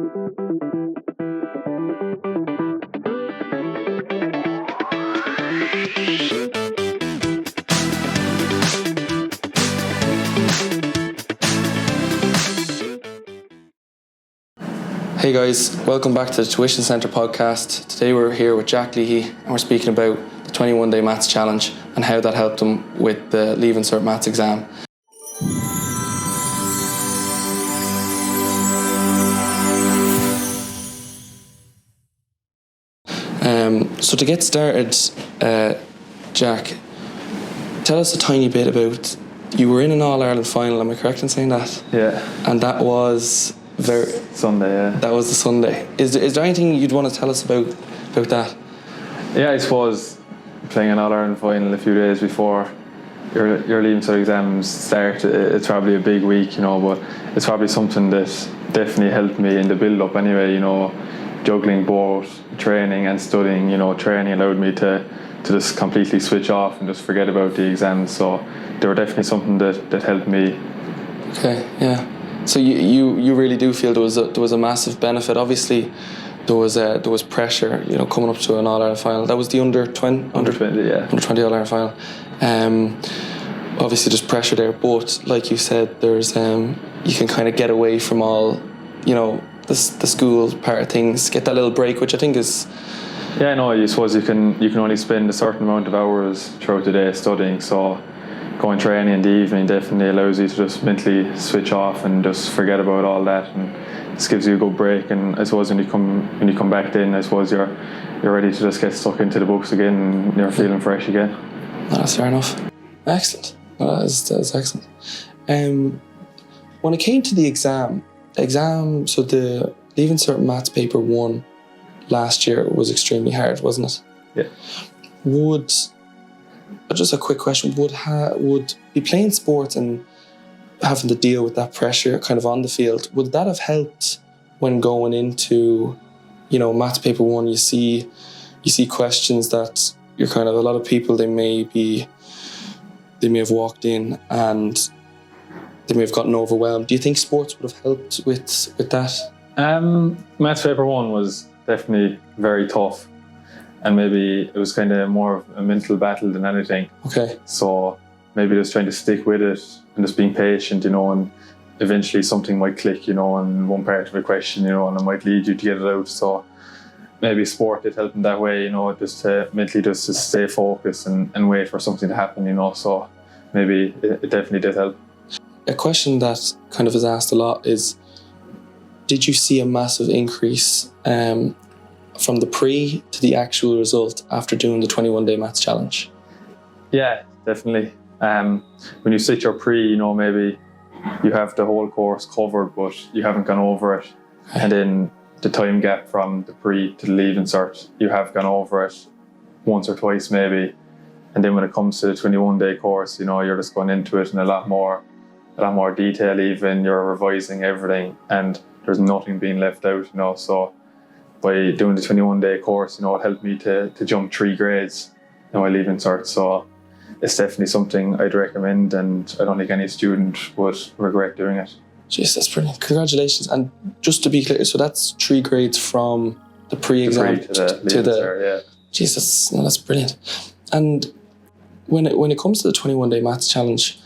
Hey guys, welcome back to the Tuition Centre podcast. Today we're here with Jack Leahy and we're speaking about the 21-day maths challenge and how that helped him with the Leaving Cert maths exam. So to get started, Jack, tell us a tiny bit about, you were in an All-Ireland final, am I correct in saying that? Yeah. And that was Sunday, yeah. That was the Sunday. Is there anything you'd want to tell us about that? Yeah, I suppose playing an All-Ireland final a few days before your Leaving Cert exams start, it's probably a big week, but it's probably something that definitely helped me in the build-up anyway, juggling both training and studying. Training allowed me to just completely switch off and just forget about the exams, so they were definitely something that helped me. Okay, yeah. So you really do feel there was a massive benefit. Obviously, there was pressure, coming up to an All-Ireland final. That was the under 20, yeah. Under 20 All-Ireland final. Obviously, there's pressure there, but like you said, there's you can kind of get away from all, the school part of things, get that little break, which I think is. Yeah, no, I suppose you can only spend a certain amount of hours throughout the day studying, so going training in the evening definitely allows you to just mentally switch off and just forget about all that, and just gives you a good break. And I suppose when you come back in, I suppose you're ready to just get stuck into the books again and you're feeling fresh again. No, that's fair enough. Excellent. No, that's excellent. When it came to the exam, so the Leaving Cert Maths paper 1 last year was extremely hard, wasn't it? Yeah. Just a quick question, would be playing sports and having to deal with that pressure kind of on the field, would that have helped when going into, maths paper 1, you see questions that you're kind of, a lot of people, they may have walked in and they may have gotten overwhelmed. Do you think sports would have helped with that? Maths paper 1 was definitely very tough, and maybe it was kind of more of a mental battle than anything. Okay. So maybe just trying to stick with it and just being patient, and eventually something might click, in one part of a question, and it might lead you to get it out. So maybe sport did help in that way, just to mentally just to stay focused and wait for something to happen, So maybe it definitely did help. A question that kind of is asked a lot is, did you see a massive increase from the pre to the actual result after doing the 21-day maths challenge? Yeah, definitely. When you sit your pre, maybe you have the whole course covered, but you haven't gone over it. Okay. And then the time gap from the pre to the Leaving Cert, you have gone over it once or twice maybe. And then when it comes to the 21-day course, you're just going into it in a lot more detail even. You're revising everything and there's nothing being left out, So by doing the 21-day course, it helped me to jump 3 grades in my Leaving Cert. So it's definitely something I'd recommend, and I don't think any student would regret doing it. Jeez, that's brilliant. Congratulations. And just to be clear, so that's 3 grades from the pre-exam to the yeah. Jesus, no, that's brilliant. And when it comes to the 21-day maths challenge,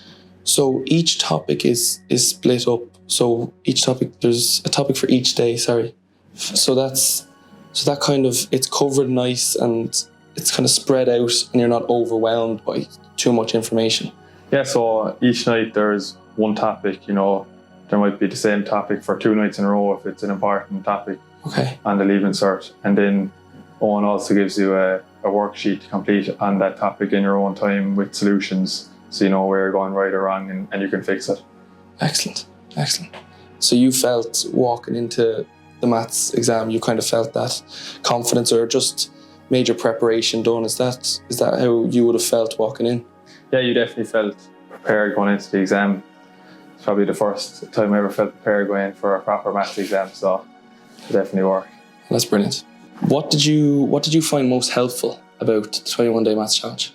so each topic is split up. So each topic, there's a topic for each day, sorry. So that kind of, it's covered nice and it's kind of spread out and you're not overwhelmed by too much information. Yeah, so each night there's one topic, there might be the same topic for 2 nights in a row if it's an important topic. Okay. On the Leaving Cert. And then Owen also gives you a worksheet to complete on that topic in your own time with solutions, so you know where you're going right or wrong and you can fix it. Excellent. So you felt walking into the maths exam, you kind of felt that confidence or just major preparation done. Is that how you would have felt walking in? Yeah, you definitely felt prepared going into the exam. It's probably the first time I ever felt prepared going in for a proper maths exam, so it definitely worked. That's brilliant. What did you find most helpful about the 21-day maths challenge?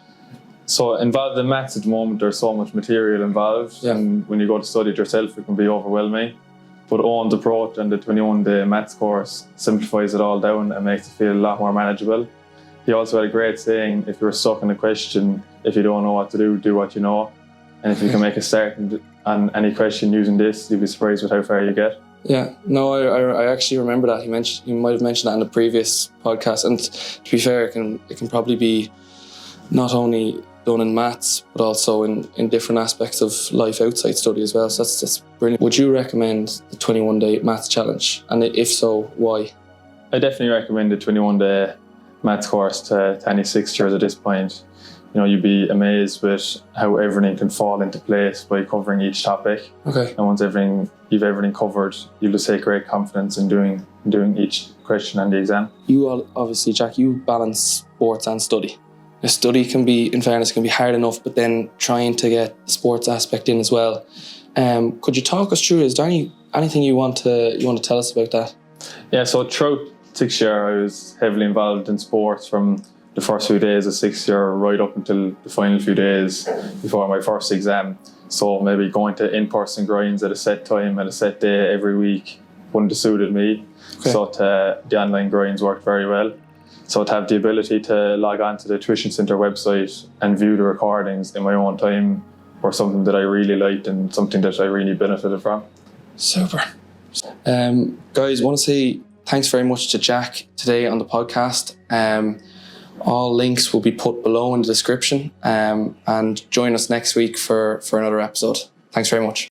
So involved in maths at the moment, there's so much material involved, and when you go to study it yourself, it can be overwhelming. But Owen's approach and the 21-day maths course simplifies it all down and makes it feel a lot more manageable. He also had a great saying, if you're stuck in a question, if you don't know what to do what you know. And if you can make a start on any question using this, you'll be surprised with how far you get. Yeah, no, I actually remember that. He might have mentioned that in the previous podcast. And to be fair, it can probably be not only done in maths, but also in different aspects of life outside study as well. So that's brilliant. Would you recommend the 21-day maths challenge? And if so, why? I definitely recommend the 21-day maths course to any 6th years at this point. You know, you'd be amazed with how everything can fall into place by covering each topic. Okay. And once you've everything covered, you'll just take great confidence in doing each question and the exam. You obviously, Jack, you balance sports and study. The study can be, in fairness, can be hard enough, but then trying to get the sports aspect in as well. Could you talk us through? Is there anything you want to tell us about that? Yeah. So throughout 6th year, I was heavily involved in sports from the first few days of 6th year right up until the final few days before my first exam. So maybe going to in-person grinds at a set time at a set day every week wouldn't have suited me. Okay. So the online grinds worked very well. So to have the ability to log on to the Tuition Centre website and view the recordings in my own time was something that I really liked and something that I really benefited from. Super. Guys, I want to say thanks very much to Jack today on the podcast. All links will be put below in the description, and join us next week for another episode. Thanks very much.